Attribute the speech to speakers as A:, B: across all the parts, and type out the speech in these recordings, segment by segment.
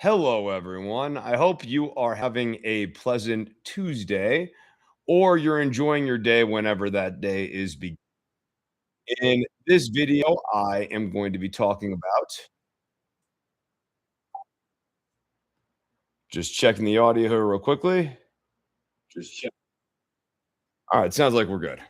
A: Hello, everyone. I hope you are having a pleasant Tuesday or you're enjoying your day whenever that day is beginning. In this video, I am going to be talking about just checking the audio here real quickly. Just check. All right, sounds like we're good.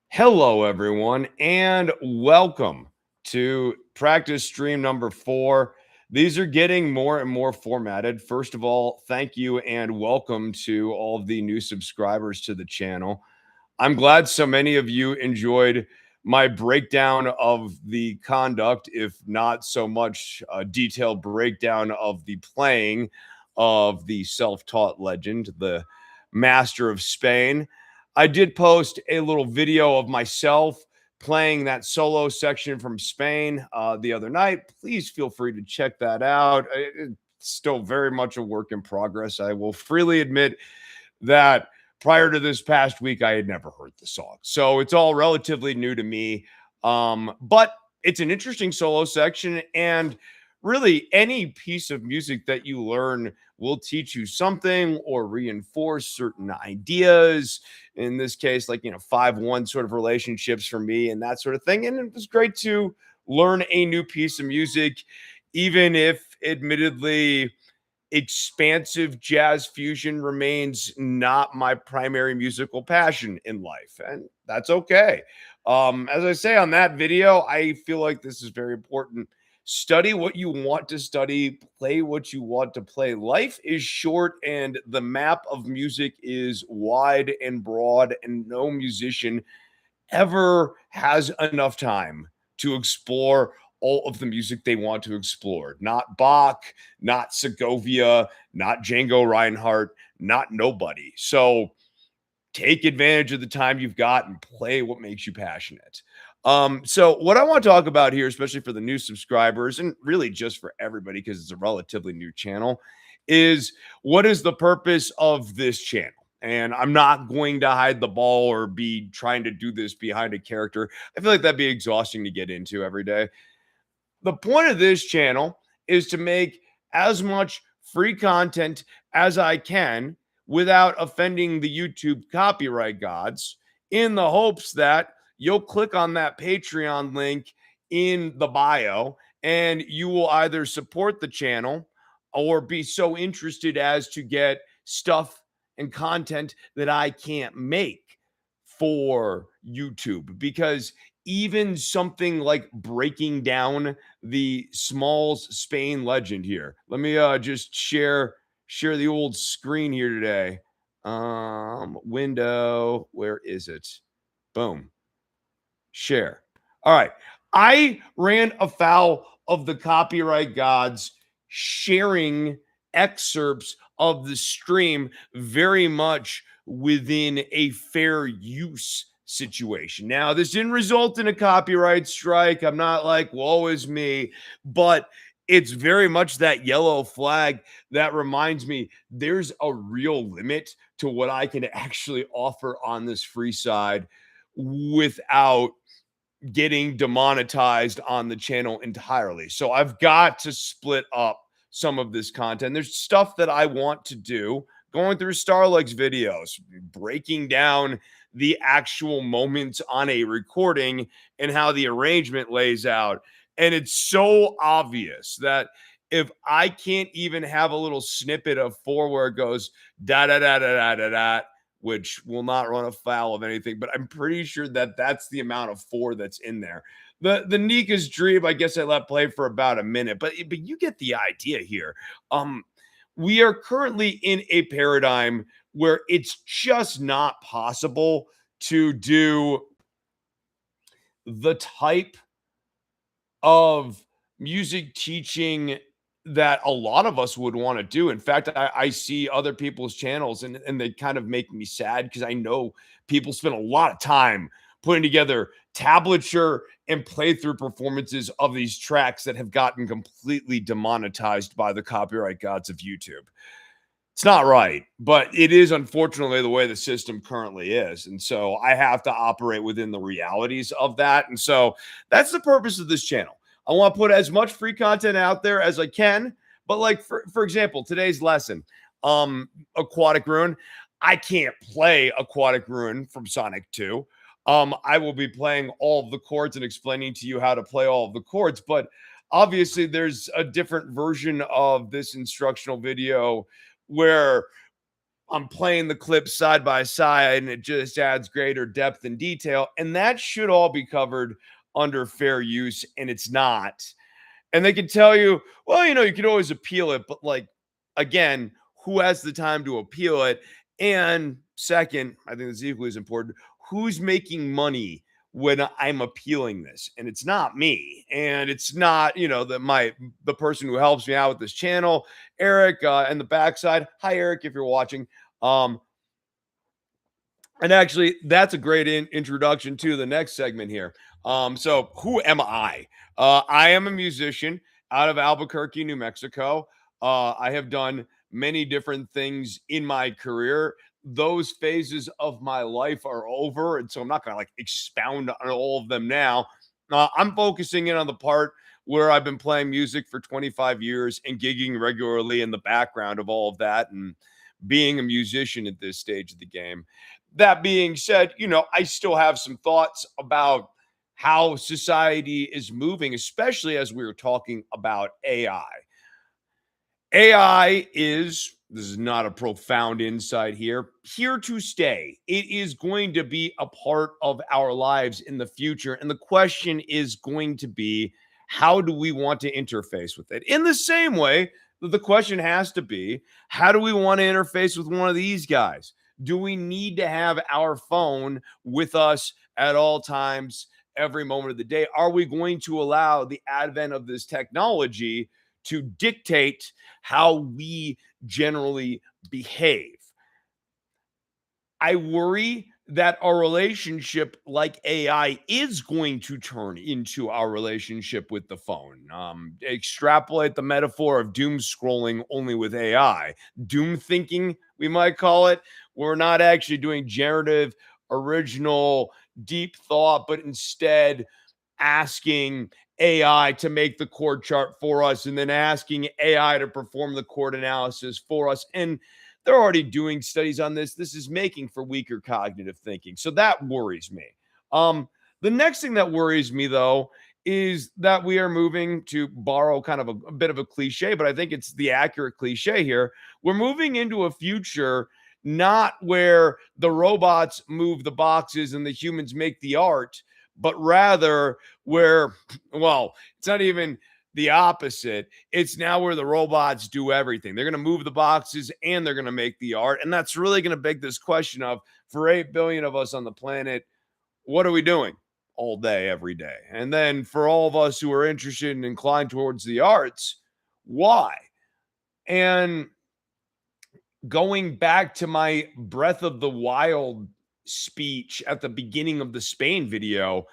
A: Hello, everyone, and welcome to practice stream number 4. These are getting more and more formatted. First of all, thank you and welcome to all of the new subscribers to the channel. I'm glad so many of you enjoyed my breakdown of the conduct, if not so much a detailed breakdown of the playing of the self-taught legend, the master of Spain. I did post a little video of myself playing that solo section from Spain the other night. Please feel free to check that out. It's still very much a work in progress. I will freely admit that prior to this past week, I had never heard the song. So it's all relatively new to me. But it's an interesting solo section. And really, any piece of music that you learn will teach you something or reinforce certain ideas. In this case, like, 5-1 sort of relationships for me and that sort of thing. And it was great to learn a new piece of music, even if admittedly, expansive jazz fusion remains not my primary musical passion in life, and that's okay. As I say on that video, I feel like this is very important. Study what you want to study, play what you want to play. Life is short, and the map of music is wide and broad, and no musician ever has enough time to explore all of the music they want to explore. Not Bach, not Segovia, not Django Reinhardt, not nobody. So take advantage of the time you've got and play what makes you passionate. So what I want to talk about here, especially for the new subscribers and really just for everybody, because it's a relatively new channel, is what is the purpose of this channel? And I'm not going to hide the ball or be trying to do this behind a character. I feel like that'd be exhausting to get into every day. The point of this channel is to make as much free content as I can without offending the YouTube copyright gods, in the hopes that you'll click on that Patreon link in the bio and you will either support the channel or be so interested as to get stuff and content that I can't make for YouTube. Because even something like breaking down the Smalls Spain legend here. Let me just share the old screen here today. Window, where is it? Boom. Share. All right. I ran afoul of the copyright gods sharing excerpts of the stream very much within a fair use situation. Now, this didn't result in a copyright strike. I'm not like, woe is me, but it's very much that yellow flag that reminds me there's a real limit to what I can actually offer on this free side without getting demonetized on the channel entirely. So I've got to split up some of this content. There's stuff that I want to do, going through Starleg's videos, breaking down the actual moments on a recording and how the arrangement lays out. And it's so obvious that if I can't even have a little snippet of 4 where it goes da da da da da da da, which will not run afoul of anything, but I'm pretty sure that that's the amount of 4 that's in there. The Nika's Dream, I guess I let play for about a minute, but you get the idea here. We are currently in a paradigm where it's just not possible to do the type of music teaching that a lot of us would want to do. In fact, I see other people's channels and they kind of make me sad because I know people spend a lot of time putting together tablature and playthrough performances of these tracks that have gotten completely demonetized by the copyright gods of YouTube. It's not right, but it is unfortunately the way the system currently is. And so I have to operate within the realities of that. And so that's the purpose of this channel. I want to put as much free content out there as I can. But like for example, today's lesson, Aquatic Ruin. I can't play Aquatic Ruin from Sonic 2. I will be playing all of the chords and explaining to you how to play all of the chords, but obviously there's a different version of this instructional video where I'm playing the clips side by side and it just adds greater depth and detail. And that should all be covered under fair use, and it's not. And they can tell you, well, you can always appeal it, but like, again, who has the time to appeal it? And second, I think this equally as important, who's making money when I'm appealing this? And it's not me. And it's not, the person who helps me out with this channel, Eric, and the backside. Hi, Eric, if you're watching. And actually, that's a great introduction to the next segment here. So who am I? I am a musician out of Albuquerque, New Mexico. I have done many different things in my career. Those phases of my life are over, and so I'm not going to like expound on all of them now. I'm focusing in on the part where I've been playing music for 25 years and gigging regularly in the background of all of that and being a musician at this stage of the game. That being said, I still have some thoughts about how society is moving, especially as we were talking about AI. AI is, this is not a profound insight here to stay. It is going to be a part of our lives in the future. And the question is going to be, how do we want to interface with it? In the same way, the question has to be, how do we want to interface with one of these guys? Do we need to have our phone with us at all times, every moment of the day? Are we going to allow the advent of this technology to dictate how we generally behave? I worry that our relationship, like AI, is going to turn into our relationship with the phone. Extrapolate the metaphor of doom scrolling only with AI. Doom thinking, we might call it. We're not actually doing generative, original, deep thought, but instead asking AI to make the chord chart for us and then asking AI to perform the chord analysis for us. And they're already doing studies on this. This is making for weaker cognitive thinking. So that worries me. The next thing that worries me, though, is that we are moving, to borrow kind of a bit of a cliche, but I think it's the accurate cliche here. We're moving into a future not where the robots move the boxes and the humans make the art, but rather where, well, it's not even the opposite. It's now where the robots do everything. They're going to move the boxes and they're going to make the art. And that's really going to beg this question of, for 8 billion of us on the planet, what are we doing all day, every day? And then for all of us who are interested and inclined towards the arts, why? And going back to my Breath of the Wild speech at the beginning of the Spain video,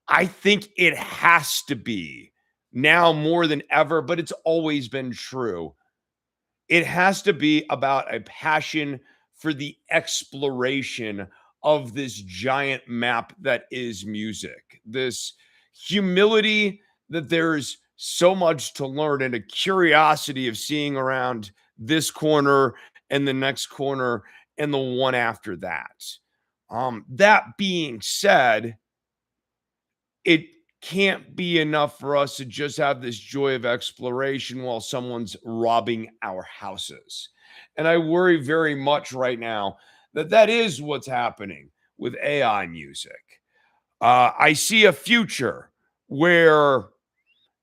A: I think it has to be now more than ever, but it's always been true. It has to be about a passion for the exploration of this giant map that is music, this humility that there's so much to learn, and a curiosity of seeing around this corner and the next corner and the one after that. That being said, it can't be enough for us to just have this joy of exploration while someone's robbing our houses. And I worry very much right now that that is what's happening with AI music. I see a future where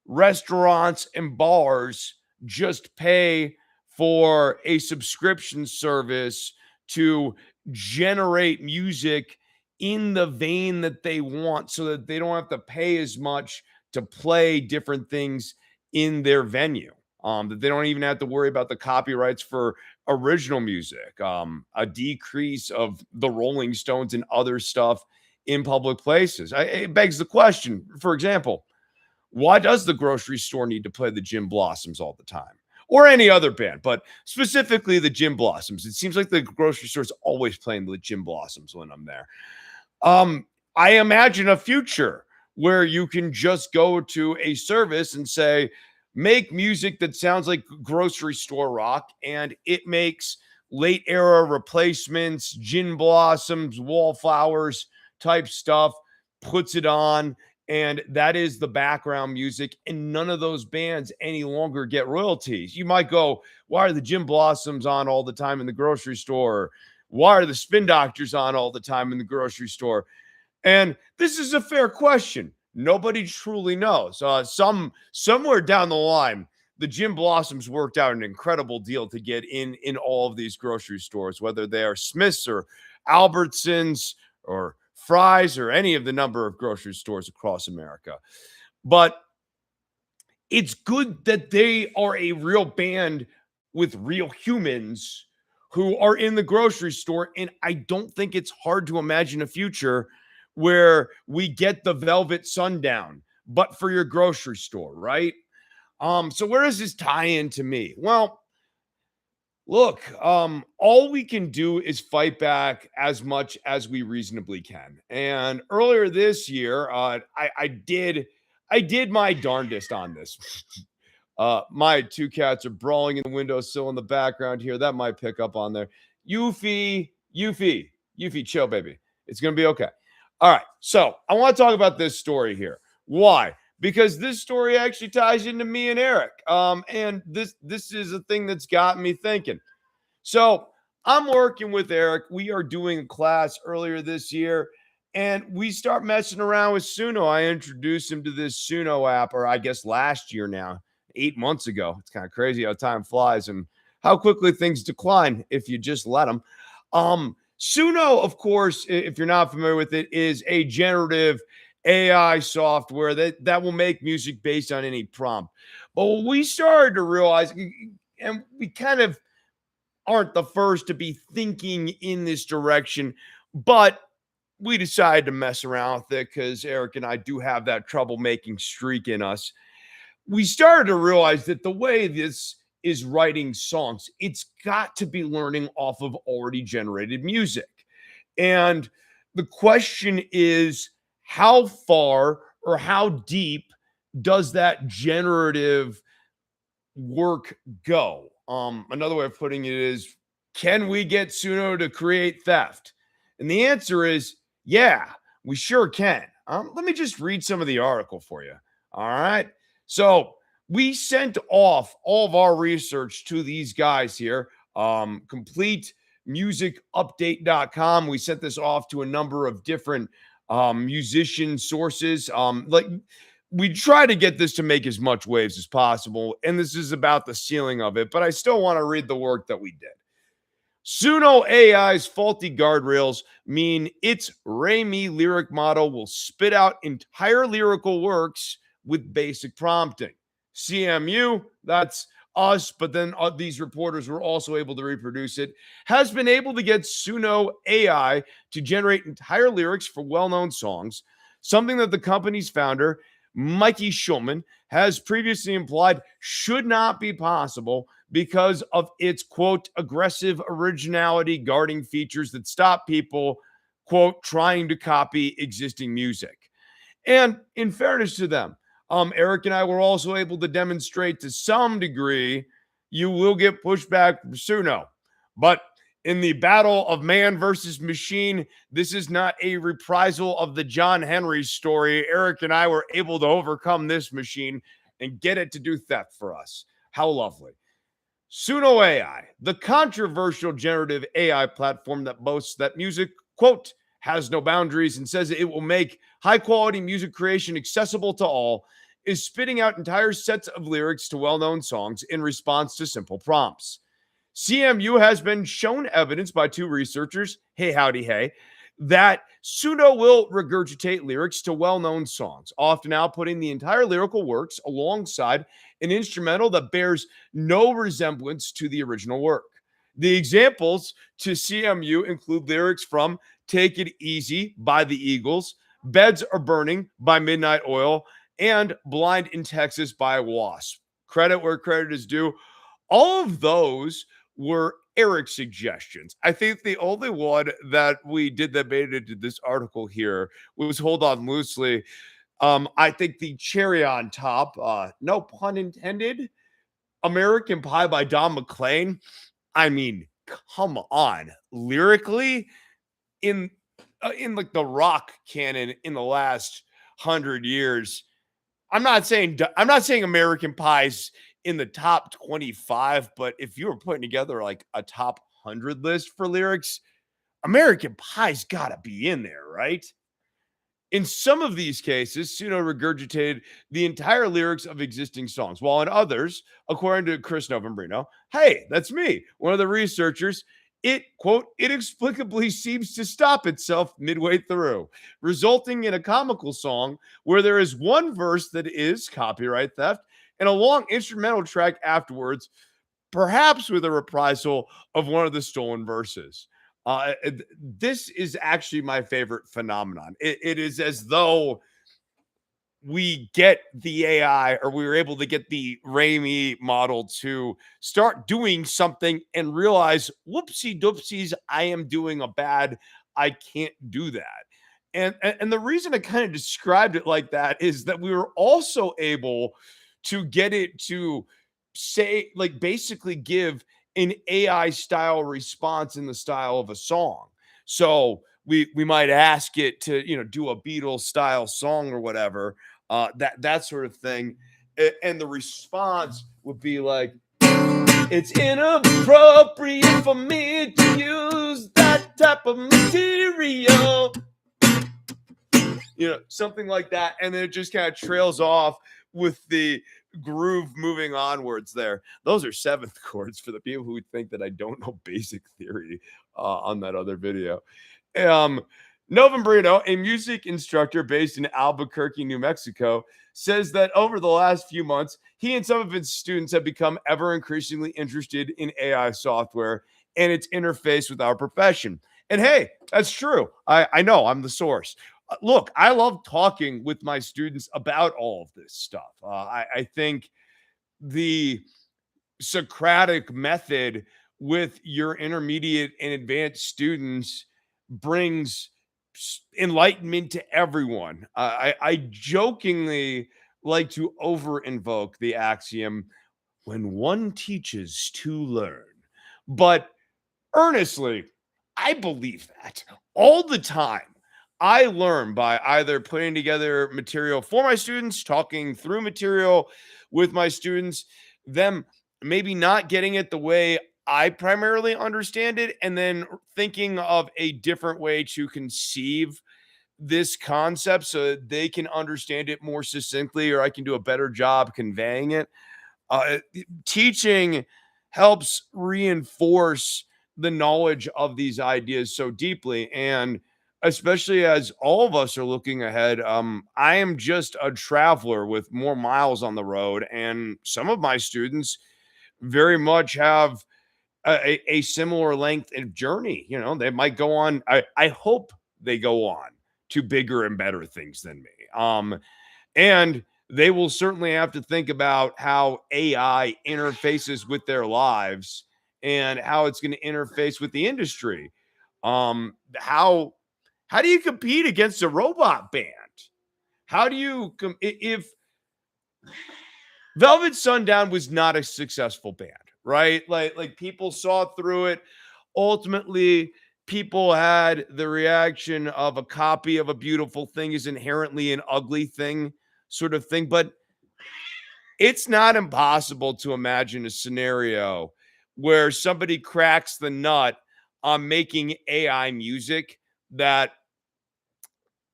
A: restaurants and bars just pay for a subscription service to generate music in the vein that they want, so that they don't have to pay as much to play different things in their venue. That they don't even have to worry about the copyrights for original music, a decrease of the Rolling Stones and other stuff in public places. It begs the question, for example, why does the grocery store need to play the Gin Blossoms all the time? Or any other band, but specifically the Gin Blossoms. It seems like the grocery store is always playing the Gin Blossoms when I'm there. I imagine a future where you can just go to a service and say, make music that sounds like grocery store rock, and it makes late era replacements, gin blossoms, wallflowers type stuff, puts it on, and that is the background music. And none of those bands any longer get royalties. You might go, why are the gin blossoms on all the time in the grocery store? Why are the spin doctors on all the time in the grocery store? And this is a fair question. Nobody truly knows. Somewhere down the line, the Jim Blossoms worked out an incredible deal to get in all of these grocery stores, whether they are Smith's or Albertsons or Fry's or any of the number of grocery stores across America. But it's good that they are a real band with real humans who are in the grocery store. And I don't think it's hard to imagine a future where we get the Velvet Sundown, but for your grocery store, right? So where does this tie into me? Well, look, all we can do is fight back as much as we reasonably can. And earlier this year, I did my darndest on this. My two cats are brawling in the windowsill in the background here. That might pick up on there. Yuffie, chill, baby. It's gonna be okay. All right. So I want to talk about this story here. Why? Because this story actually ties into me and Eric. And this is a thing that's got me thinking. So I'm working with Eric. We are doing a class earlier this year, and we start messing around with Suno. I introduced him to this Suno app, or I guess last year now, 8 months ago. It's kind of crazy how time flies and how quickly things decline if you just let them. Suno, of course, if you're not familiar with it, is a generative AI software that will make music based on any prompt. But what we started to realize, and we kind of aren't the first to be thinking in this direction, but we decided to mess around with it because Eric and I do have that troublemaking streak in us. We started to realize that the way this is writing songs, it's got to be learning off of already generated music. And the question is, how far or how deep does that generative work go? Another way of putting it is, can we get Suno to create theft? And the answer is, yeah, we sure can. Let me just read some of the article for you. All right. So we sent off all of our research to these guys here, completemusicupdate.com. We sent this off to a number of different musician sources. We try to get this to make as much waves as possible, and this is about the ceiling of it, but I still want to read the work that we did. Suno AI's faulty guardrails mean its Ray-Me lyric model will spit out entire lyrical works with basic prompting. CMU, that's us, but then these reporters were also able to reproduce it, has been able to get Suno AI to generate entire lyrics for well-known songs, something that the company's founder, Mikey Schulman, has previously implied should not be possible because of its, quote, aggressive originality guarding features that stop people, quote, trying to copy existing music. And in fairness to them, Eric and I were also able to demonstrate to some degree you will get pushback from Suno. But in the battle of man versus machine, this is not a reprisal of the John Henry story. Eric and I were able to overcome this machine and get it to do theft for us. How lovely. Suno AI, the controversial generative AI platform that boasts that music, quote, has no boundaries and says it will make high-quality music creation accessible to all, is spitting out entire sets of lyrics to well-known songs in response to simple prompts. CMU has been shown evidence by two researchers, hey howdy hey, that Suno will regurgitate lyrics to well-known songs, often outputting the entire lyrical works alongside an instrumental that bears no resemblance to the original work. The examples to CMU include lyrics from Take It Easy by the Eagles, Beds Are Burning by Midnight Oil, and Blind in Texas by Wasp. Credit where credit is due. All of those were Eric's suggestions. I think the only one that we did that made it into this article here was Hold On Loosely. I think the cherry on top, no pun intended, American Pie by Don McLean. I mean, come on, lyrically in like the rock canon in the last 100 years. I'm not saying American Pie's in the top 25, but if you were putting together like a top 100 list for lyrics, American Pie's got to be in there, right? In some of these cases, Suno regurgitated the entire lyrics of existing songs, while in others, according to Chris Novembrino, hey, that's me, one of the researchers, it, quote, inexplicably seems to stop itself midway through, resulting in a comical song where there is one verse that is copyright theft and a long instrumental track afterwards, perhaps with a reprisal of one of the stolen verses. This is actually my favorite phenomenon. It is as though we get the AI, or we were able to get the Raimi model to start doing something and realize, whoopsie doopsies, I am doing a bad, I can't do that. And the reason I kind of described it like that is that we were also able to get it to say, like, basically give an AI style response in the style of a song. So we might ask it to, do a Beatles style song or whatever, that sort of thing. And the response would be like, it's inappropriate for me to use that type of material, something like that. And then it just kind of trails off with the groove moving onwards there. Those are seventh chords for the people who think that I don't know basic theory on that other video. Novembrino, a music instructor based in Albuquerque, New Mexico, says that over the last few months, he and some of his students have become ever increasingly interested in AI software and its interface with our profession. And hey, that's true. I know I'm the source. Look, I love talking with my students about all of this stuff. I think the Socratic method with your intermediate and advanced students brings enlightenment to everyone. I jokingly like to over invoke the axiom, when one teaches to learn. But earnestly, I believe that all the time. I learn by either putting together material for my students, talking through material with my students, them maybe not getting it the way I primarily understand it, and then thinking of a different way to conceive this concept so that they can understand it more succinctly, or I can do a better job conveying it. Teaching helps reinforce the knowledge of these ideas so deeply. And especially as all of us are looking ahead, I am just a traveler with more miles on the road. And some of my students very much have a similar length of journey. They might go on, I hope they go on to bigger and better things than me. And they will certainly have to think about how AI interfaces with their lives and how it's going to interface with the industry. How do you compete against a robot band? How do you if Velvet Sundown was not a successful band, right? Like people saw through it. Ultimately, people had the reaction of a copy of a beautiful thing is inherently an ugly thing, sort of thing. But it's not impossible to imagine a scenario where somebody cracks the nut on making AI music that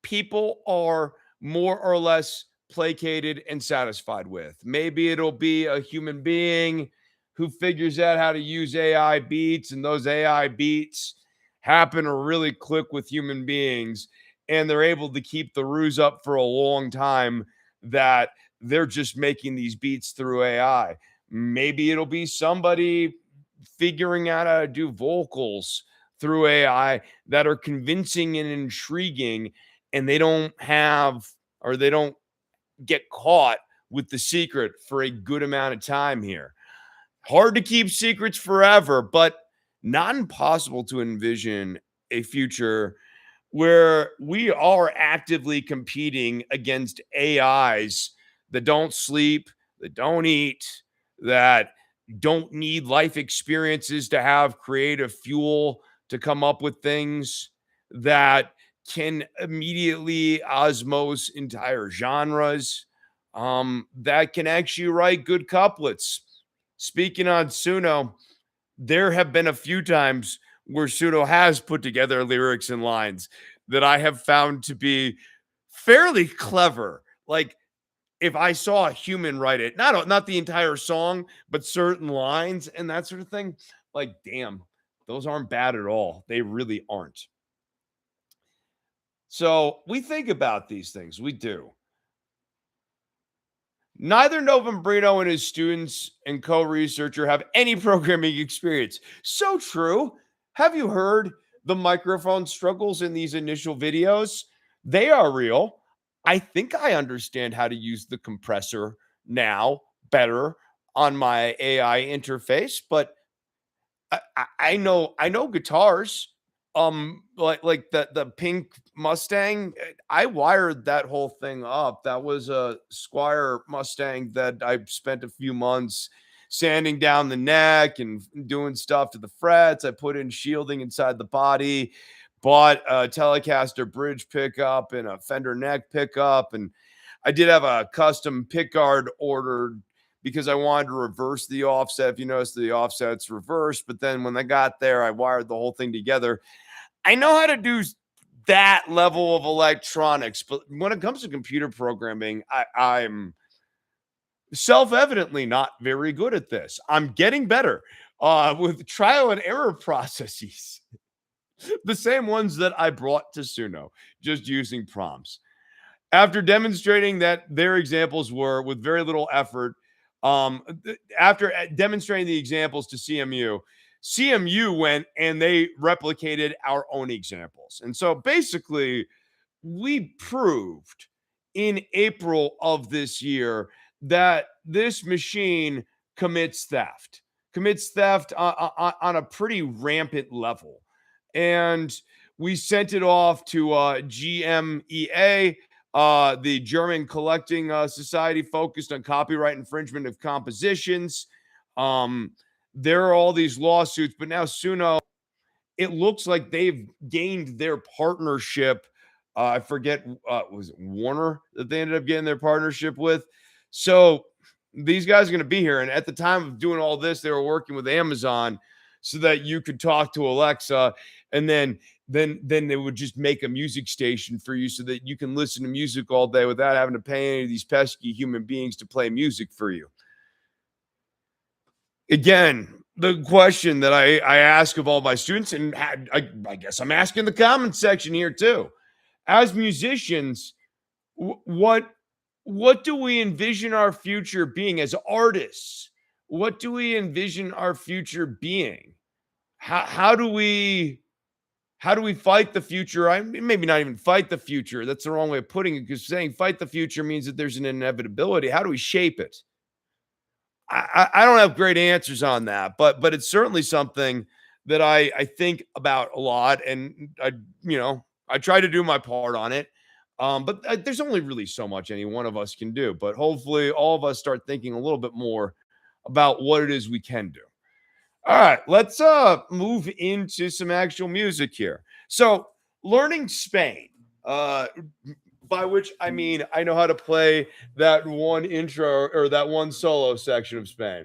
A: people are more or less placated and satisfied with. Maybe it'll be a human being who figures out how to use AI beats, and those AI beats happen to really click with human beings, and they're able to keep the ruse up for a long time that they're just making these beats through AI. Maybe it'll be somebody figuring out how to do vocals through AI that are convincing and intriguing, and they don't get caught with the secret for a good amount of time here. Hard to keep secrets forever, but not impossible to envision a future where we are actively competing against AIs that don't sleep, that don't eat, that don't need life experiences to have creative fuel to come up with things, that can immediately osmose entire genres, that can actually write good couplets. Speaking on Suno, there have been a few times where Suno has put together lyrics and lines that I have found to be fairly clever. Like, if I saw a human write it, not the entire song, but certain lines and that sort of thing, like, damn, those aren't bad at all. They really aren't. So we think about these things. We do. Neither Novembrino and his students and co-researcher have any programming experience. So true. Have you heard the microphone struggles in these initial videos? They are real. I think I understand how to use the compressor now better on my AI interface, but I know guitars. Like the pink Mustang. I wired that whole thing up. That was a Squire Mustang that I spent a few months sanding down the neck and doing stuff to the frets. I put in shielding inside the body, bought a Telecaster bridge pickup and a Fender neck pickup, and I did have a custom pickguard ordered because I wanted to reverse the offset. If you notice, the offset's reversed, but then when I got there, I wired the whole thing together. I know how to do that level of electronics, but when it comes to computer programming, I'm self-evidently not very good at this. I'm getting better with trial and error processes, the same ones that I brought to Suno, just using prompts. After demonstrating that their examples were with very little effort, after demonstrating the examples to CMU went and they replicated our own examples. And so basically, we proved in April of this year that this machine commits theft on a pretty rampant level. And we sent it off to GMEA, the German Collecting Society, focused on copyright infringement of compositions. There are all these lawsuits, but now Suno, it looks like they've gained their partnership. I forget, was it Warner that they ended up getting their partnership with? So these guys are going to be here. And at the time of doing all this, they were working with Amazon so that you could talk to Alexa, and then they would just make a music station for you so that you can listen to music all day without having to pay any of these pesky human beings to play music for you. Again, the question that I ask of all my students, and I guess I'm asking the comment section here too. As musicians, what do we envision our future being as artists? What do we envision our future being? How do we fight the future? I mean, maybe not even fight the future. That's the wrong way of putting it, because saying fight the future means that there's an inevitability. How do we shape it? I don't have great answers on that, but it's certainly something that I think about a lot, and I try to do my part on it. But there's only really so much any one of us can do. But hopefully, all of us start thinking a little bit more about what it is we can do. All right, let's move into some actual music here. So, learning Spain, by which I mean I know how to play that one intro or that one solo section of Spain.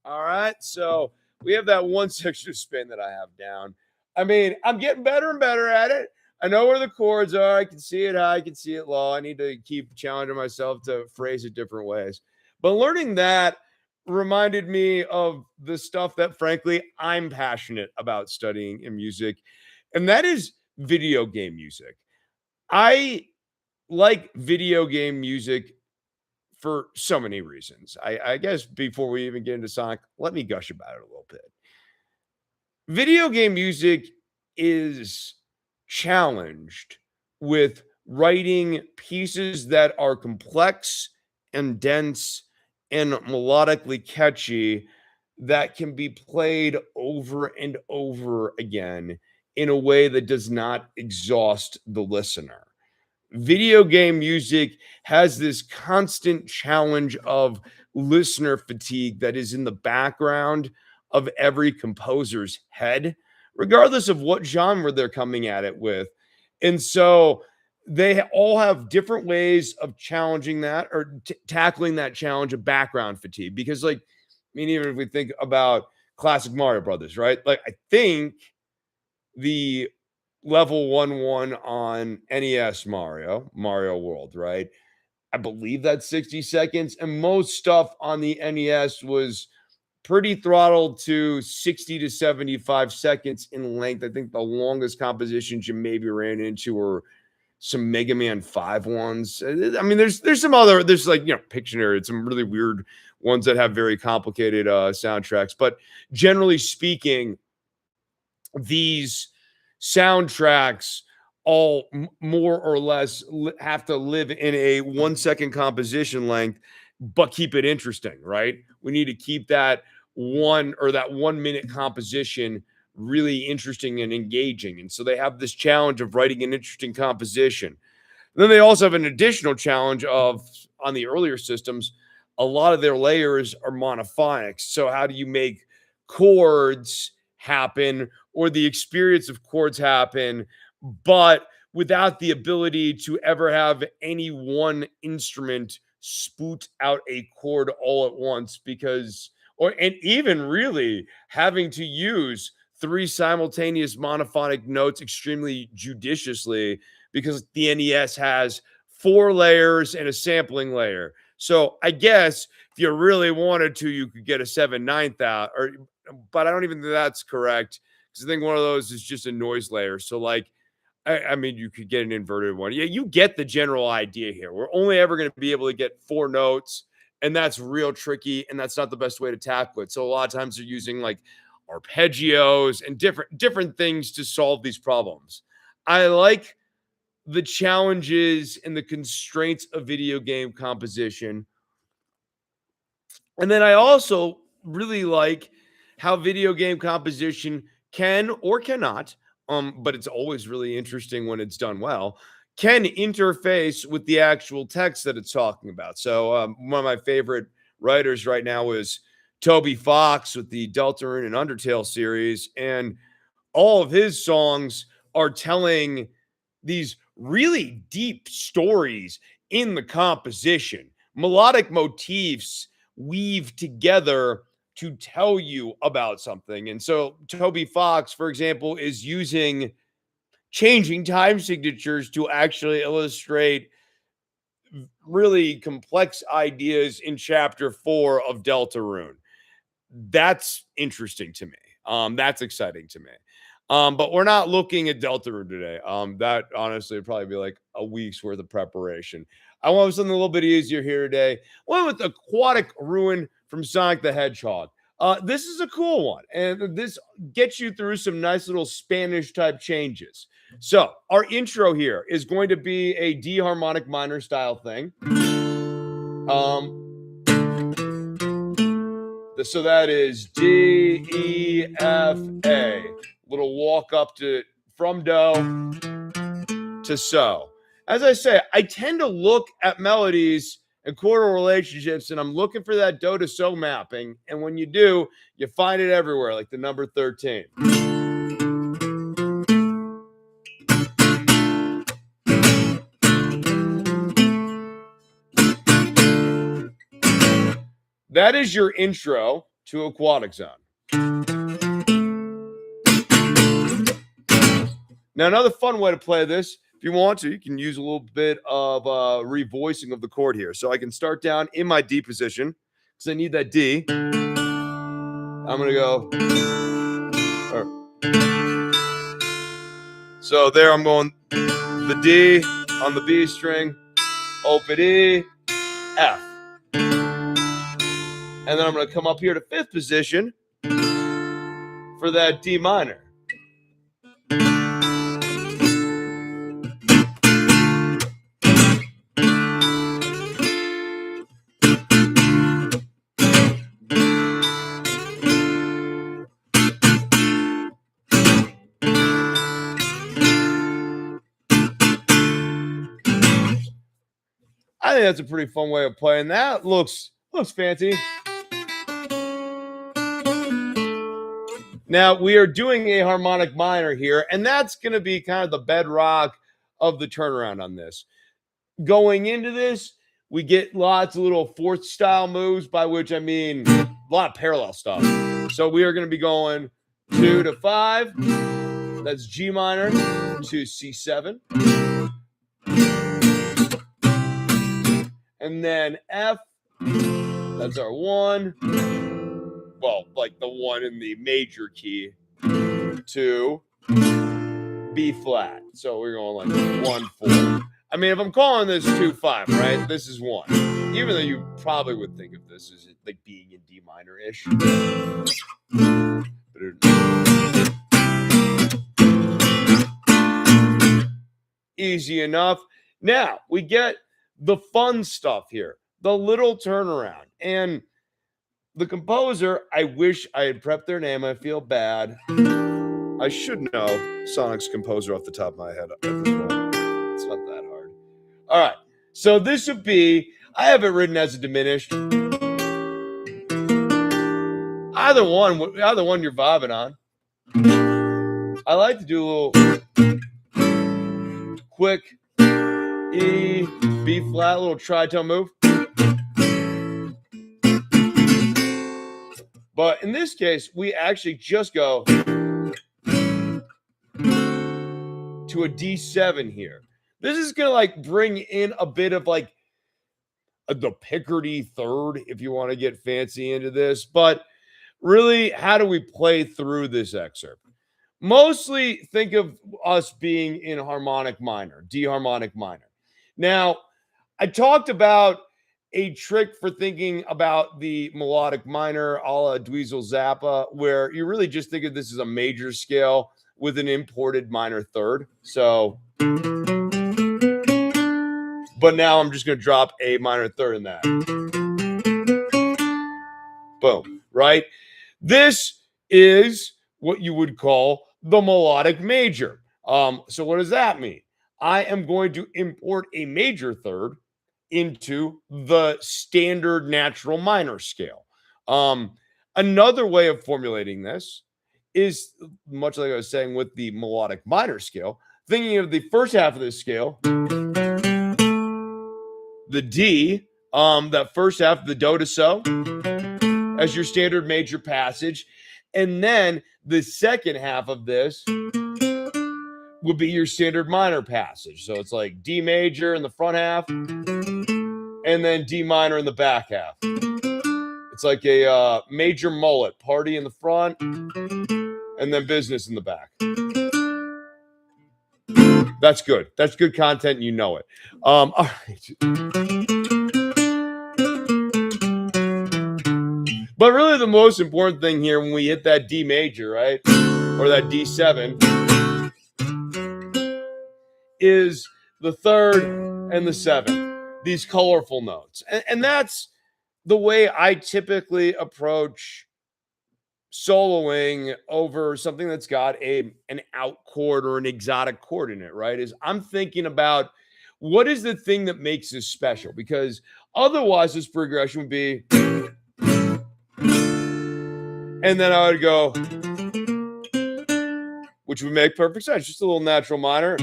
A: All right, so we have that one section of Spain that I have down. I mean, I'm getting better and better at it. I know where the chords are. I can see it high, I can see it low. I need to keep challenging myself to phrase it different ways. But learning that reminded me of the stuff that, frankly, I'm passionate about studying in music, and that is video game music. I like video game music for so many reasons. I guess before we even get into Sonic, let me gush about it a little bit. Video game music is challenged with writing pieces that are complex and dense and melodically catchy that can be played over and over again in a way that does not exhaust the listener. Video game music has this constant challenge of listener fatigue that is in the background of every composer's head, regardless of what genre they're coming at it with. And so they all have different ways of challenging that or tackling that challenge of background fatigue. Because, like, I mean, even if we think about classic Mario Brothers, right? Like, I think the level 1-1 on NES Mario World, right? I believe that's 60 seconds. And most stuff on the NES was pretty throttled to 60 to 75 seconds in length. I think the longest compositions you maybe ran into were some Mega Man 5 ones. I mean, there's some other, there's like, Pictionary, some really weird ones that have very complicated soundtracks. But generally speaking, these soundtracks all more or less have to live in a 1 second composition length, but keep it interesting, right? We need to keep that 1 minute composition really interesting and engaging. And so they have this challenge of writing an interesting composition. And then they also have an additional challenge of, on the earlier systems, a lot of their layers are monophonic. So how do you make chords happen or the experience of chords happen, but without the ability to ever have any one instrument spoot out a chord all at once? Because, and even really having to use three simultaneous monophonic notes extremely judiciously, because the NES has 4 layers and a sampling layer. So I guess if you really wanted to, you could get a 7/9 out, but I don't even think that's correct, because I think one of those is just a noise layer. So, like, I mean, you could get an inverted one. Yeah, you get the general idea here. We're only ever going to be able to get 4 notes, and that's real tricky, and that's not the best way to tackle it. So a lot of times they're using like arpeggios and different things to solve these problems. I like the challenges and the constraints of video game composition. And then I also really like how video game composition can or cannot, but it's always really interesting when it's done well, can interface with the actual text that it's talking about. So one of my favorite writers right now is Toby Fox with the Deltarune and Undertale series, and all of his songs are telling these really deep stories in the composition. Melodic motifs weave together to tell you about something. And so Toby Fox, for example, is using changing time signatures to actually illustrate really complex ideas in chapter 4 of Deltarune. That's interesting to me. That's exciting to me. But we're not looking at Deltarune today. That honestly would probably be like a week's worth of preparation. I want something a little bit easier here today. Went with Aquatic Ruin from Sonic the Hedgehog. This is a cool one, and this gets you through some nice little Spanish type changes. So our intro here is going to be a D harmonic minor style thing. So that is D, E, F, A. Little walk up to from do to so. As I say, I tend to look at melodies and chordal relationships, and I'm looking for that do to so mapping. And when you do, you find it everywhere, like the number 13. That is your intro to Aquatic Zone. Now, another fun way to play this, if you want to, you can use a little bit of revoicing of the chord here. So I can start down in my D position because I need that D. I'm going to go. So there I'm going the D, on the B string, open E, F. And then I'm going to come up here to 5th position for that D minor. I think that's a pretty fun way of playing that. Looks fancy. Now, we are doing a harmonic minor here, and that's going to be kind of the bedrock of the turnaround on this. Going into this, we get lots of little 4th style moves, by which I mean a lot of parallel stuff. So we are going to be going 2 to 5. That's G minor to C7. And then F, that's our 1. Well, like the 1 in the major key, to B flat. So we're going like 1, 4. I mean, if I'm calling this 2, 5, right? This is 1. Even though you probably would think of this as like being in D minor-ish. Easy enough. Now, we get the fun stuff here. The little turnaround. And the composer, I wish I had prepped their name. I feel bad. I should know Sonic's composer off the top of my head at this point. It's not that hard. All right. So this would be, I have it written as a diminished. Either one you're vibing on. I like to do a little quick E, B flat, little tritone move. But in this case, we actually just go to a D7 here. This is going to like bring in a bit of like the Picardy third, if you want to get fancy into this. But really, how do we play through this excerpt? Mostly think of us being in harmonic minor, D harmonic minor. Now, I talked about a trick for thinking about the melodic minor a la Dweezil Zappa, where you really just think of this as a major scale with an imported minor third. So, but now I'm just going to drop a minor third in that. Boom, right? This is what you would call the melodic major. So what does that mean? I am going to import a major third into the standard natural minor scale. Another way of formulating this is much like I was saying with the melodic minor scale, thinking of the first half of this scale, the D, that first half, the do to so, as your standard major passage. And then the second half of this would be your standard minor passage. So it's like D major in the front half, and then D minor in the back half. It's like a major mullet, party in the front, and then business in the back. That's good. That's good content. You know it. All right. But really the most important thing here when we hit that D major, right, or that D7, is the third and the 7th, these colorful notes. And that's the way I typically approach soloing over something that's got an out chord or an exotic chord in it, right? Is I'm thinking about what is the thing that makes this special? Because otherwise this progression would be, and then I would go, which would make perfect sense, just a little natural minor.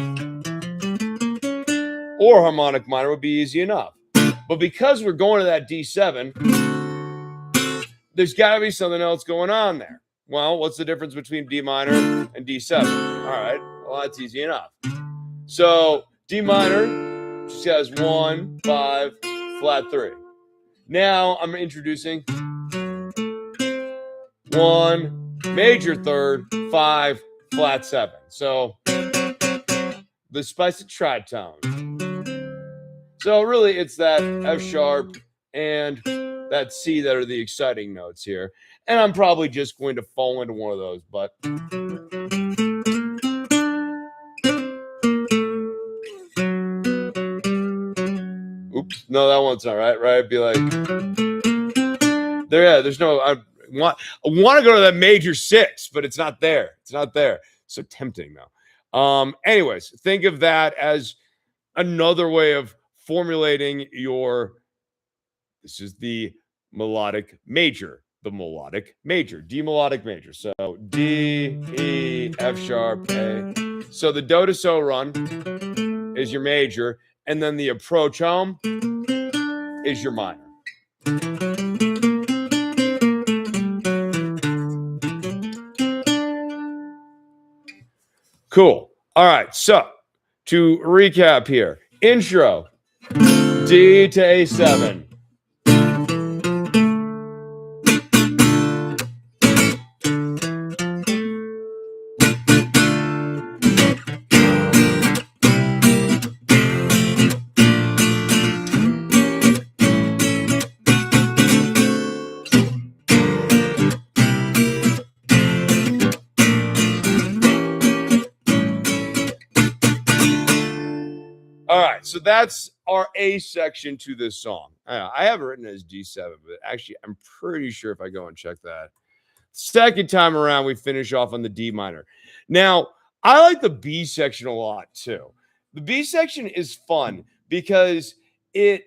A: Or harmonic minor would be easy enough. But because we're going to that D7, there's got to be something else going on there. Well, what's the difference between D minor and D7? All right, well, that's easy enough. So D minor just has 1, 5, flat 3. Now I'm introducing 1, major third, 5, flat 7. So the spice of tritone. So really, it's that F sharp and that C that are the exciting notes here. And I'm probably just going to fall into one of those, but oops, no, that one's not right, right? Be like, there's no, I want to go to that major 6, but it's not there. It's not there. So tempting though. Anyways, think of that as another way of formulating your, this is the melodic major, D melodic major. So D, E, F sharp, A. So the do to so run is your major, and then the approach home is your minor. Cool. All right. So to recap here, intro, D to A7. All right, so that's our A section to this song. I have it written as D7, but actually, I'm pretty sure if I go and check that, second time around, we finish off on the D minor. Now, I like the B section a lot too. The B section is fun because it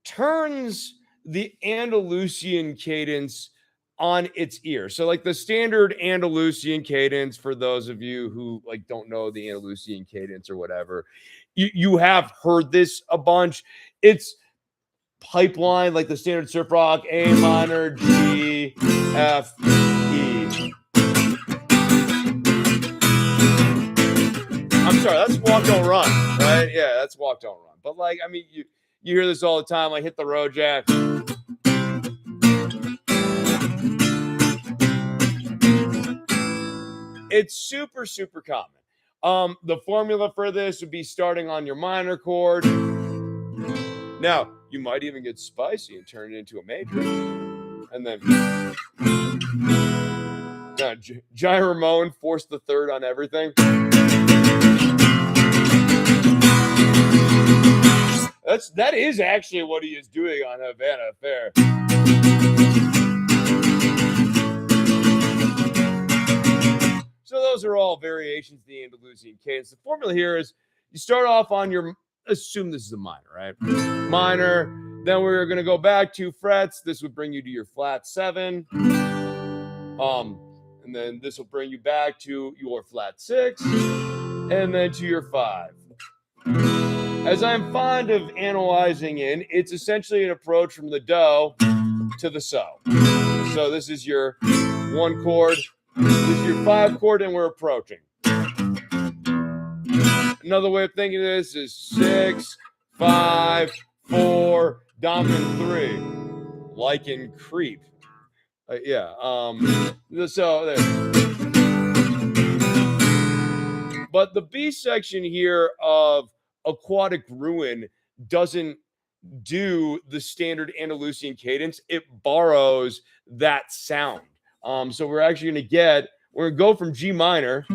A: turns the Andalusian cadence on its ear. So like the standard Andalusian cadence, for those of you who like don't know the Andalusian cadence or whatever, you have heard this a bunch. It's pipeline, like the standard surf rock, A minor, G, F, E. I'm sorry, that's walk, don't run, right? Yeah, that's walk, don't run. But like, I mean, you hear this all the time, like hit the road jack. It's super, super common. The formula for this would be starting on your minor chord. Now, you might even get spicy and turn it into a major. And then Giant Ramon forced the third on everything. That is actually what he is doing on Havana Affair. So those are all variations of the Andalusian cadence. The formula here is you start off on your, assume this is a minor, right? Minor. Then we're going to go back 2 frets. This would bring you to your flat 7. And then this will bring you back to your flat 6. And then to your 5. As I'm fond of analyzing in, it's essentially an approach from the do to the so. So this is your 1 chord. This is your 5 chord, and we're approaching. Another way of thinking of this is 6, 5, 4, dominant 3, like in Creep. So there. But the B section here of Aquatic Ruin doesn't do the standard Andalusian cadence. It borrows that sound. So we're actually going to go from G minor.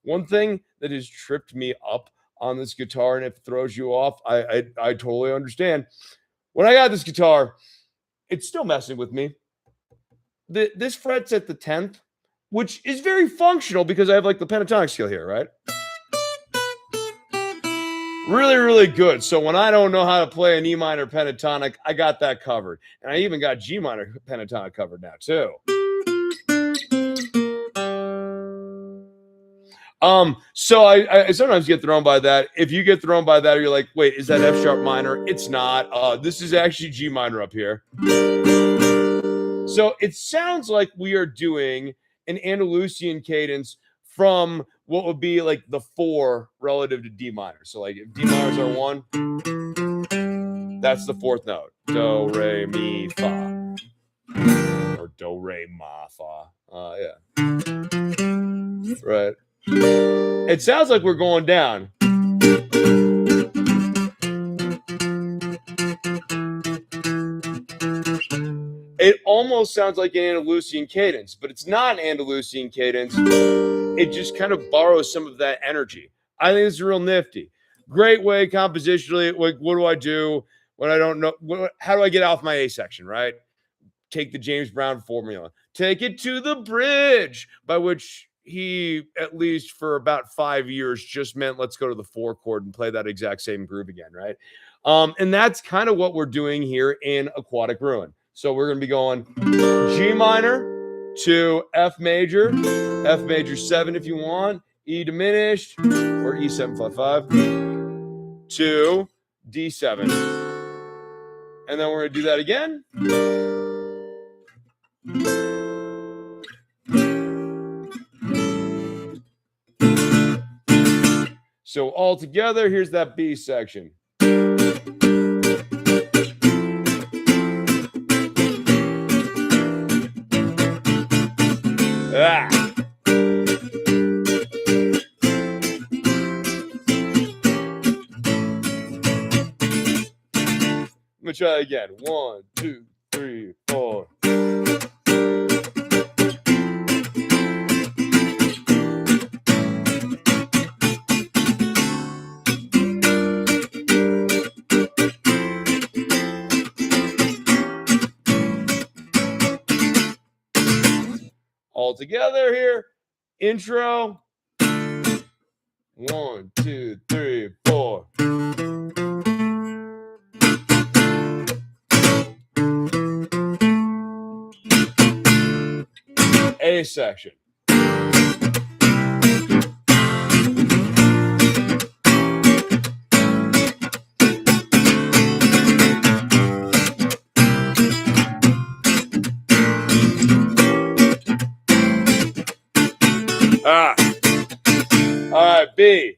A: One thing that has tripped me up on this guitar, and if it throws you off, I totally understand. When I got this guitar, it's still messing with me. This fret's at the 10th, which is very functional because I have like the pentatonic scale here, right? Really, really good. So when I don't know how to play an E minor pentatonic, I got that covered. And I even got G minor pentatonic covered now too. So I sometimes get thrown by that. If you get thrown by that, or you're like, wait, is that F sharp minor? It's not. This is actually G minor up here. So it sounds like we are doing an Andalusian cadence from what would be like the 4 relative to D minor. So like if D minors are 1, that's the 4th note. Do, re, mi, fa. Or do, re, ma, fa. Yeah. Right. It sounds like we're going down. almost sounds like an Andalusian cadence, but it's not an Andalusian cadence. It just kind of borrows some of that energy. I think it's real nifty. Great way compositionally. Like, what do I do when I don't know? How do I get off my A section, right? Take the James Brown formula. Take it to the bridge, by which he, at least for about 5 years, just meant let's go to the 4 chord and play that exact same groove again, right? And that's kind of what we're doing here in Aquatic Ruin. So we're going to be going G minor to F major 7 if you want, E diminished, or E755 to D7. And then we're going to do that again. So all together, here's that B section. Ah. Let me try again. 1, 2, 3, 4. All together here. Intro. 1, 2, 3, 4. A section. Ah. All right, B.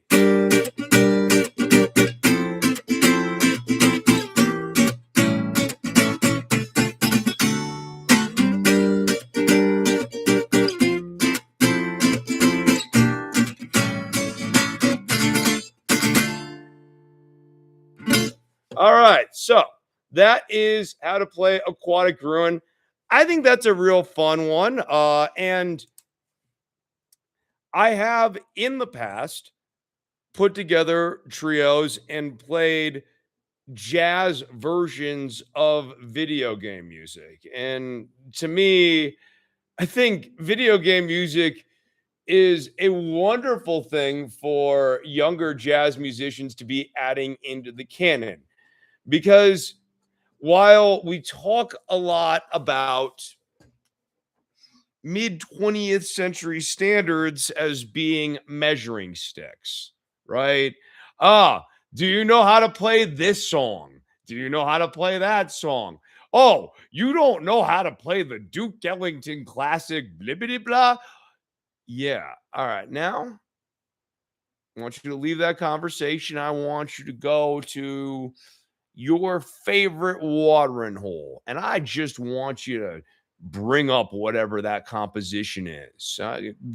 A: All right, so that is how to play Aquatic Ruin. I think that's a real fun one. And I have in the past put together trios and played jazz versions of video game music. And to me, I think video game music is a wonderful thing for younger jazz musicians to be adding into the canon. Because while we talk a lot about mid 20th century standards as being measuring sticks, right? Do you know how to play this song? Do you know how to play that song? Oh, you don't know how to play the Duke Ellington classic, blibbity blah? Yeah. All right. Now, I want you to leave that conversation. I want you to go to your favorite watering hole. And I just want you to bring up whatever that composition is.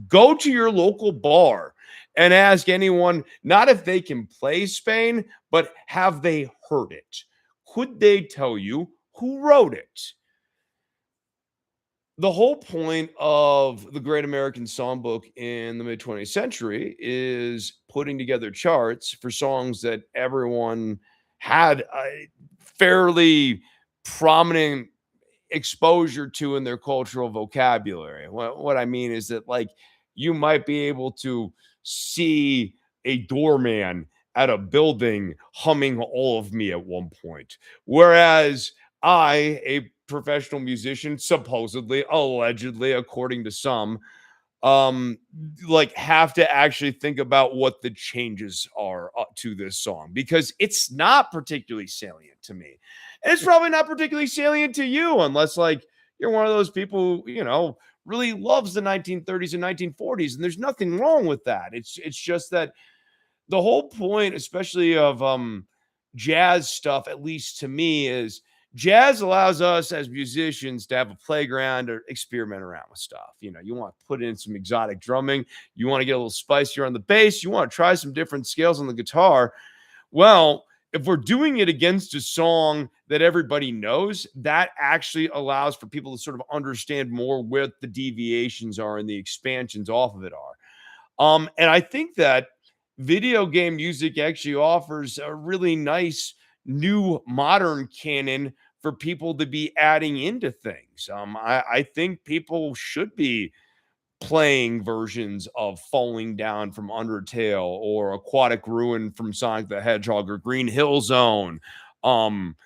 A: Go to your local bar and ask anyone, not if they can play Spain, but have they heard it? Could they tell you who wrote it? The whole point of the Great American Songbook in the mid 20th century is putting together charts for songs that everyone had a fairly prominent exposure to in their cultural vocabulary. What I mean is that, like, you might be able to see a doorman at a building humming All of Me at one point. Whereas I, a professional musician, supposedly, allegedly, according to some, like, have to actually think about what the changes are to this song, because it's not particularly salient to me. And it's probably not particularly salient to you unless, like, you're one of those people who, really loves the 1930s and 1940s, and there's nothing wrong with that. It's just that the whole point, especially of jazz stuff, at least to me, is jazz allows us as musicians to have a playground or experiment around with stuff. You want to put in some exotic drumming. You want to get a little spicier on the bass. You want to try some different scales on the guitar. Well, if we're doing it against a song that everybody knows, that actually allows for people to sort of understand more what the deviations are and the expansions off of it are. And I think that video game music actually offers a really nice new modern canon for people to be adding into things. I think people should be playing versions of Falling Down from Undertale or Aquatic Ruin from Sonic the Hedgehog or Green Hill Zone. Um,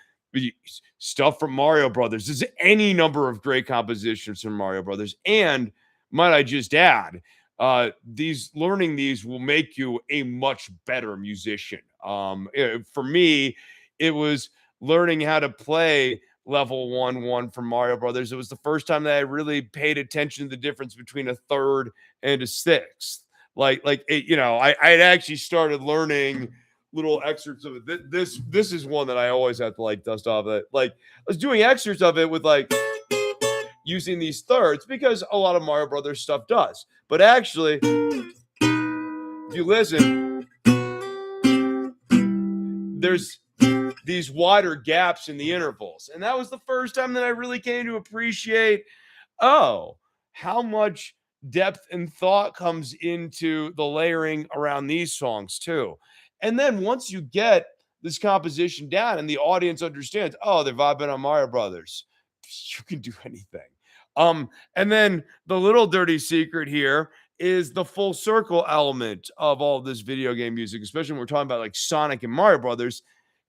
A: Stuff from Mario Brothers. There's any number of great compositions from Mario Brothers. And might I just add, these learning these will make you a much better musician. For me, it was learning how to play level 1 from Mario Brothers. It was the first time that I really paid attention to the difference between a third and a sixth. I had actually started learning little excerpts of it. This is one that I always have to like dust off. That like I was doing excerpts of it with like using these thirds because a lot of Mario Brothers stuff does. But actually, if you listen, there's these wider gaps in the intervals. And that was the first time that I really came to appreciate, how much depth and thought comes into the layering around these songs too. And then once you get this composition down and the audience understands, they're vibing on Mario Brothers, you can do anything. And then the little dirty secret here is the full circle element of all of this video game music, especially when we're talking about like Sonic and Mario Brothers,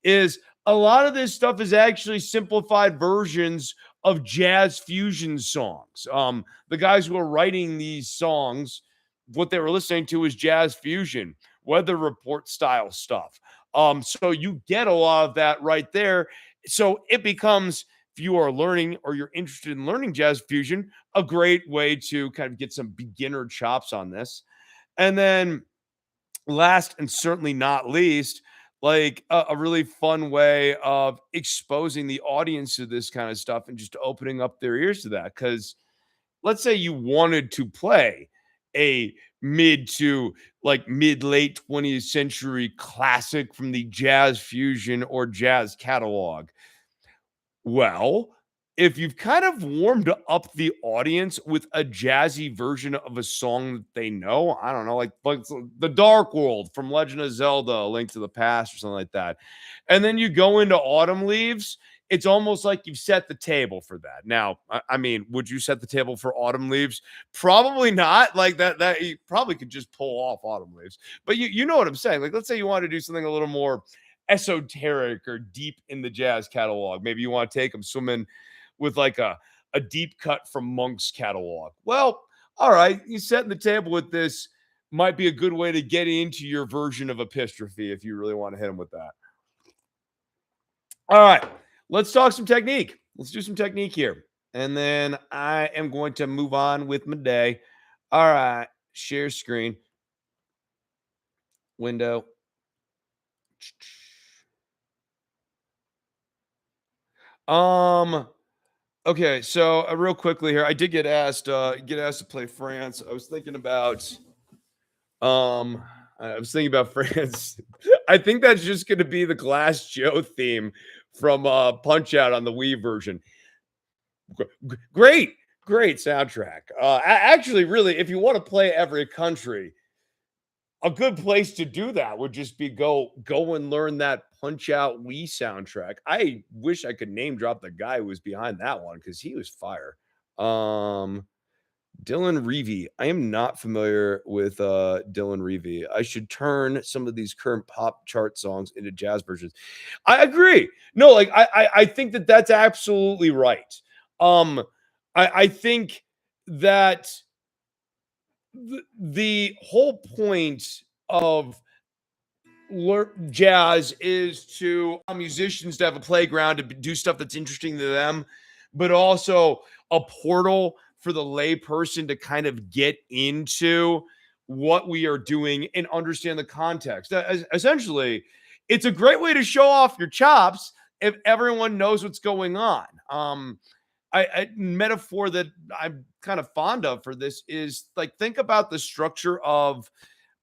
A: is a lot of this stuff is actually simplified versions of jazz fusion songs. The guys who are writing these songs, what they were listening to is jazz fusion, weather report style stuff. So you get a lot of that right there. So it becomes, if you are learning or you're interested in learning jazz fusion, a great way to kind of get some beginner chops on this. And then last and certainly not least, like a really fun way of exposing the audience to this kind of stuff and just opening up their ears to that. Because let's say you wanted to play a mid to like mid late 20th century classic from the jazz fusion or jazz catalog. Well, if you've kind of warmed up the audience with a jazzy version of a song that they know, I don't know, like The Dark World from Legend of Zelda, A Link to the Past, or something like that. And then you go into Autumn Leaves, it's almost like you've set the table for that. Now, I mean, would you set the table for Autumn Leaves? Probably not. Like that you probably could just pull off Autumn Leaves. But you know what I'm saying? Like, let's say you want to do something a little more esoteric or deep in the jazz catalog. Maybe you want to take them swimming with like a deep cut from Monk's catalog. Well, all right, you setting the table with this might be a good way to get into your version of epistrophe if you really want to hit them with that. All right, let's talk some technique. Let's do some technique here. And then I am going to move on with my day. All right, share screen. Window. Okay, so real quickly here, I did get asked to play France. I was thinking about France. I think that's just going to be the Glass Joe theme from Punch Out on the Wii version. Great soundtrack. Actually, really, if you want to play every country, a good place to do that would just be go and learn that Punch Out Wii soundtrack. I wish I could name drop the guy who was behind that one because he was fire. Dylan Reevy. I am not familiar with Dylan Reevy. I should turn some of these current pop chart songs into jazz versions. I agree. No, like I think that that's absolutely right. I think that the whole point of jazz is to musicians to have a playground to do stuff that's interesting to them, but also a portal for the lay person to kind of get into what we are doing and understand the context. Essentially, it's a great way to show off your chops if everyone knows what's going on. I metaphor that I'm kind of fond of for this is like think about the structure of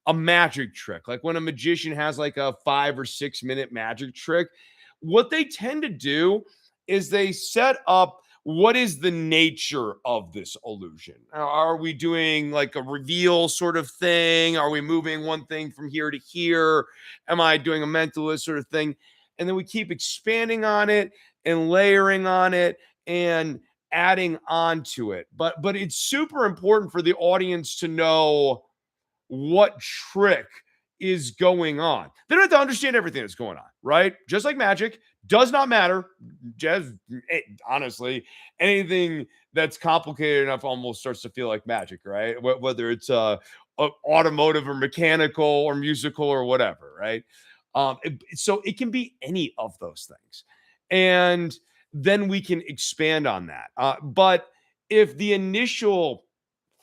A: a magic trick, like when a magician has like a 5 or 6 minute magic trick, what they tend to do is they set up what is the nature of this illusion. Are we doing like a reveal sort of thing? Are we moving one thing from here to here? Am I doing a mentalist sort of thing? And then we keep expanding on it and layering on it and adding on to it. But it's super important for the audience to know what trick is going on. They don't have to understand everything that's going on, right? Just like magic does not matter. Just honestly, anything that's complicated enough almost starts to feel like magic, right? Whether it's automotive or mechanical or musical or whatever, right? So it can be any of those things, and then we can expand on that. But if the initial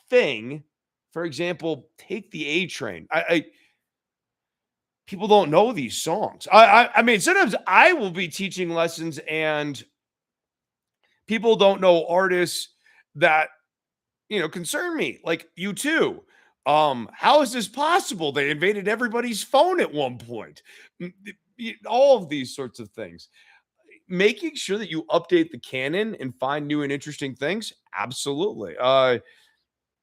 A: thing, for example, take the A Train. People don't know these songs. I mean, sometimes I will be teaching lessons and people don't know artists that concern me, like you too. How is this possible? They invaded everybody's phone at one point. All of these sorts of things. Making sure that you update the canon and find new and interesting things. Absolutely.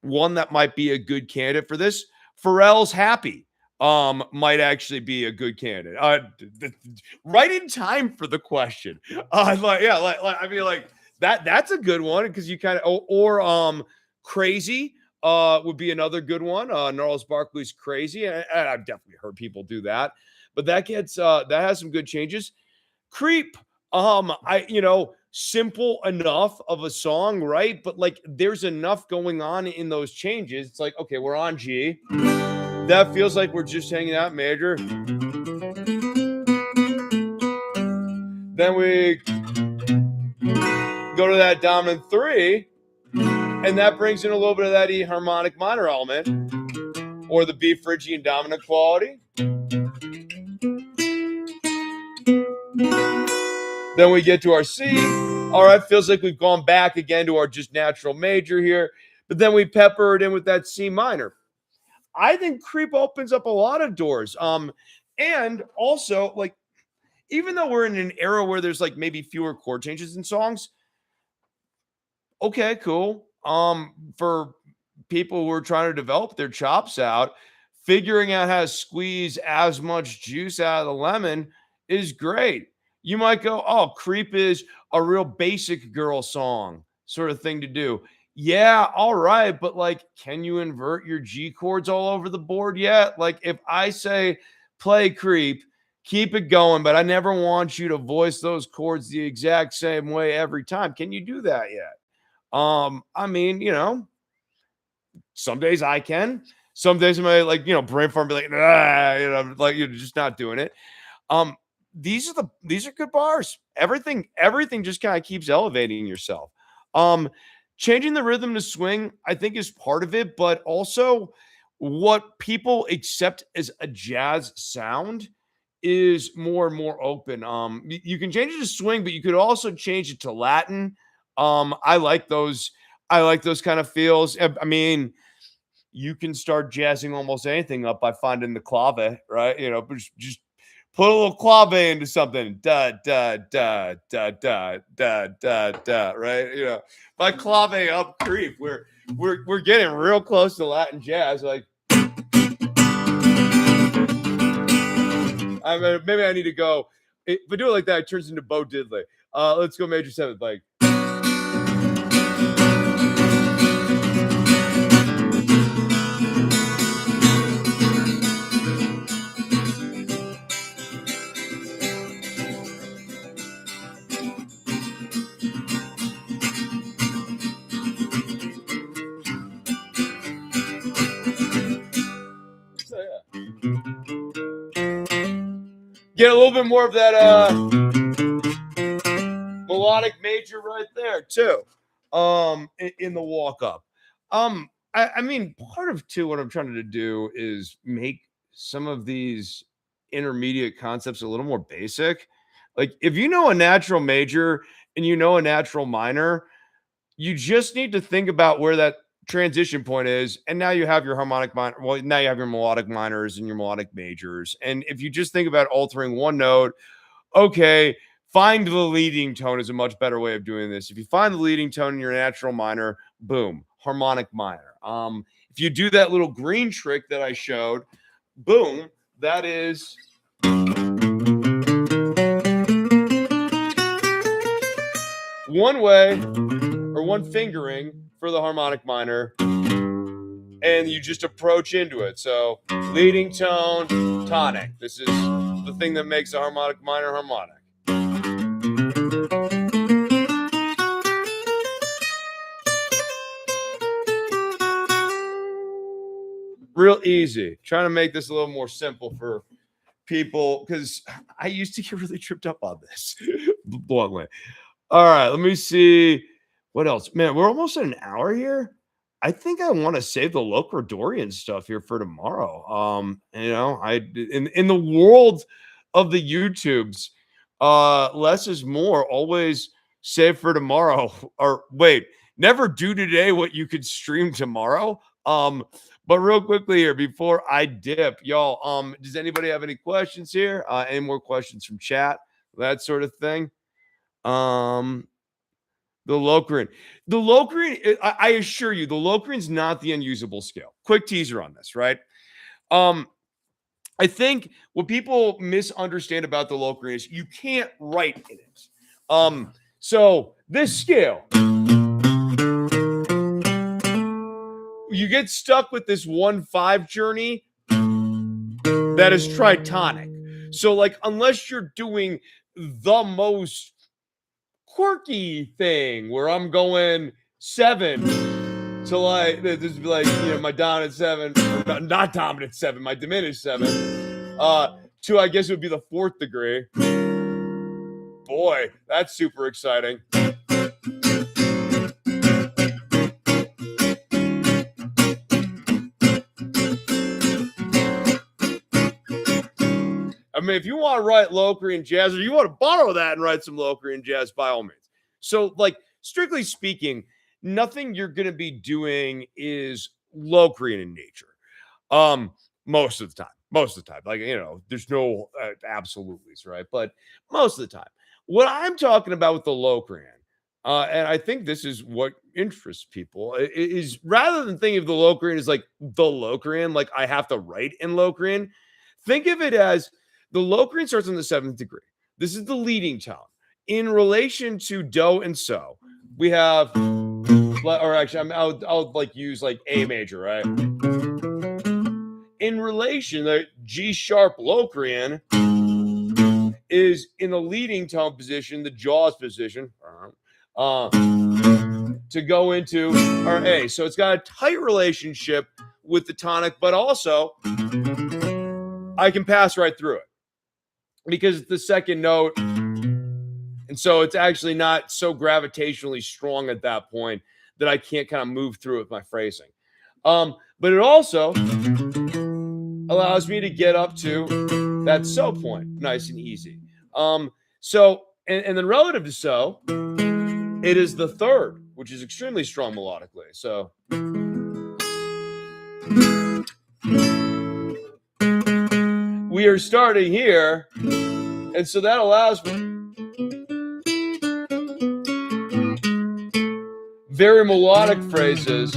A: One that might be a good candidate for this, Pharrell's Happy might actually be a good candidate. Right in time for the question. I mean, like that's a good one because you kind of or Crazy would be another good one. Gnarls Barkley's Crazy, and I've definitely heard people do that, but that has some good changes. Creep, simple enough of a song, right? But like there's enough going on in those changes. It's like, okay, we're on G. That feels like we're just hanging out major. Then we go to that dominant 3, and that brings in a little bit of that E harmonic minor element, or the B Phrygian dominant quality. Then we get to our C. All right, feels like we've gone back again to our just natural major here, but then we pepper it in with that C minor. I think Creep opens up a lot of doors. And also, like, even though we're in an era where there's like maybe fewer chord changes in songs, okay, cool. For people who are trying to develop their chops out, figuring out how to squeeze as much juice out of the lemon is great. You might go, oh, Creep is a real basic girl song sort of thing to do. Yeah, all right, but like, can you invert your G chords all over the board yet? Like, if I say play Creep, keep it going, but I never want you to voice those chords the exact same way every time. Can you do that yet? I mean, some days I can. Some days I might brain farm be like, like you're just not doing it. These are good bars. Everything just kind of keeps elevating yourself. Changing the rhythm to swing, I think, is part of it, but also what people accept as a jazz sound is more and more open. You can change it to swing, but you could also change it to Latin. I like those kind of feels. I mean, you can start jazzing almost anything up by finding the clave, right? Just put a little clave into something. Da da da da da da da da. Right? By clave up Creep, we're getting real close to Latin jazz. Like, I mean, maybe I need to go. If I do it like that, it turns into Bo Diddley. Let's go major 7th. Like. Get a little bit more of that melodic major right there too, in the walk up. I mean, part of what I'm trying to do is make some of these intermediate concepts a little more basic. Like, if you know a natural major and you know a natural minor, you just need to think about where that transition point is, and now you have your harmonic minor. Well, now you have your melodic minors and your melodic majors. And if you just think about altering one note, okay, find the leading tone is a much better way of doing this. If you find the leading tone in your natural minor, boom, harmonic minor. If you do that little green trick that I showed, boom, that is one way or one fingering for the harmonic minor, and you just approach into it. So leading tone, tonic. This is the thing that makes a harmonic minor harmonic. Real easy. Trying to make this a little more simple for people, because I used to get really tripped up on this, bluntly. All right, let me see what else. Man, we're almost at an hour here. I think I want to save the Locri-Dorian stuff here for tomorrow. In the world of the YouTubes, less is more. Always save for tomorrow. Or wait, never do today what you could stream tomorrow. But real quickly here before I dip, y'all, does anybody have any questions here? Any more questions from chat? That sort of thing. The Locri-Dorian. The Locri-Dorian, I assure you, the Locri-Dorian's not the unusable scale. Quick teaser on this, right? I think what people misunderstand about the Locri-Dorian is you can't write in it. So this scale, you get stuck with this 1/5 journey that is tritonic. So, like, unless you're doing the most quirky thing where I'm going 7 to like this is like, my dominant 7, or not dominant 7, my diminished 7, to I guess it would be the 4th degree. Boy, that's super exciting. I mean, if you want to write Locri-Dorian jazz, or you want to borrow that and write some Locri-Dorian jazz, by all means. So, like, strictly speaking, nothing you're going to be doing is Locri-Dorian in nature. Most of the time. Like, there's no absolutes, right? But most of the time. What I'm talking about with the Locri-Dorian, and I think this is what interests people, is rather than thinking of the Locri-Dorian as like the Locri-Dorian, like I have to write in Locri-Dorian, think of it as the Locri-Dorian starts in the 7th degree. This is the leading tone. In relation to do and so, we have, or actually, I'll like use like A major, right? In relation, the G sharp Locri-Dorian is in the leading tone position, the jaws position, to go into our A. So it's got a tight relationship with the tonic, but also I can pass right through it because it's the second note. And so it's actually not so gravitationally strong at that point that I can't kind of move through it with my phrasing. But it also allows me to get up to that so point nice and easy. So, and then relative to so, it is the 3rd, which is extremely strong melodically. So we are starting here, and so that allows me very melodic phrases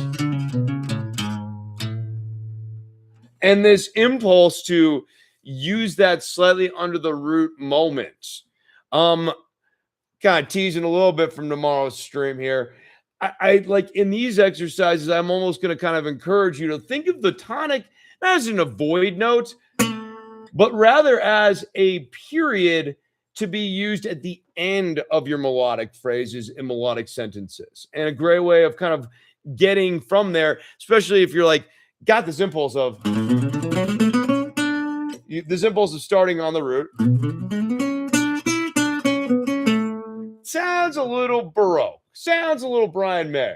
A: and this impulse to use that slightly under the root moments. Kind of teasing a little bit from tomorrow's stream here. I like in these exercises, I'm almost going to kind of encourage you to think of the tonic not as an avoid note, but rather as a period to be used at the end of your melodic phrases and melodic sentences. And a great way of kind of getting from there, especially if you're like, got this impulse of starting on the root. Sounds a little Baroque. Sounds a little Brian May.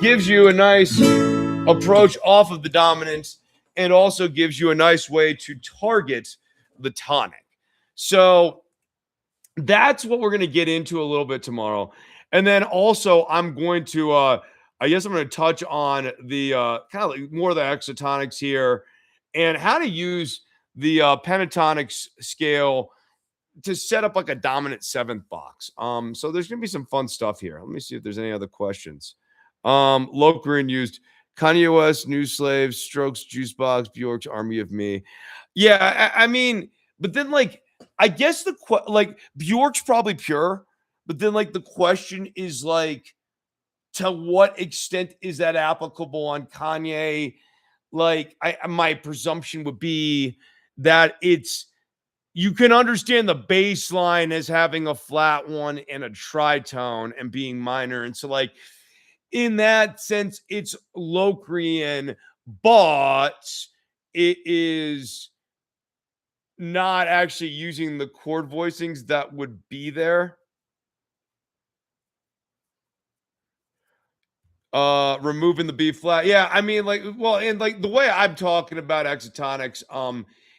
A: Gives you a nice approach off of the dominant and also gives you a nice way to target the tonic. So that's what we're going to get into a little bit tomorrow. And then also I'm going to I guess I'm going to touch on the kind of like more of the hexatonics here and how to use the pentatonic scale to set up like a dominant seventh box. So there's going to be some fun stuff here. Let me see if there's any other questions. Locri-Dorian used Kanye West, New Slaves, Strokes, Juicebox, Bjork's Army of Me. Yeah, I mean, but then like I guess like Bjork's probably pure, but then like the question is like to what extent is that applicable on Kanye? Like my presumption would be that it's you can understand the bass line as having a flat one and a tritone and being minor. And so, like, in that sense, it's Locrian, but it is not actually using the chord voicings that would be there. Removing the B flat. Yeah, I mean, like, well, and like the way I'm talking about hexatonics,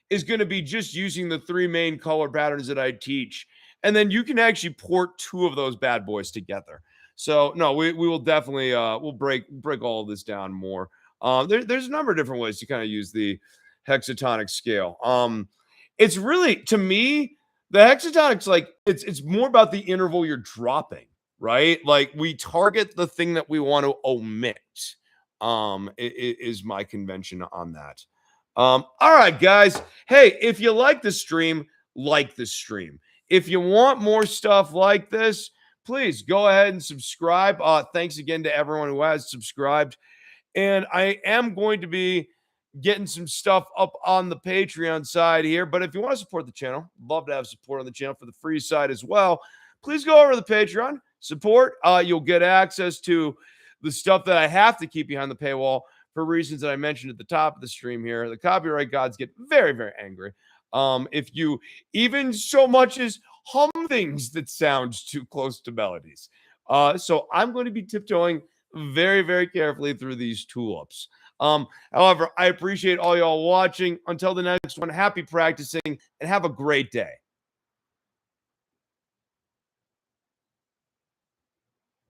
A: is going to be just using the three main color patterns that I teach, and then you can actually port two of those bad boys together. So no, we will definitely we'll break all of this down more. There's a number of different ways to kind of use the hexatonic scale. It's really to me the hexatonics like it's more about the interval you're dropping, right? Like we target the thing that we want to omit. Is my convention on that. All right, guys. Hey, if you like the stream, like the stream. If you want more stuff like this, please go ahead and subscribe. Thanks again to everyone who has subscribed. And I am going to be getting some stuff up on the Patreon side here. But if you want to support the channel, love to have support on the channel for the free side as well. Please go over to the Patreon, support. You'll get access to the stuff that I have to keep behind the paywall for reasons that I mentioned at the top of the stream here. The copyright gods get very, very angry if you even so much as hum things that sounds too close to melodies. So I'm going to be tiptoeing very, very carefully through these tulips. However, I appreciate all y'all watching. Until the next one, happy practicing and have a great day.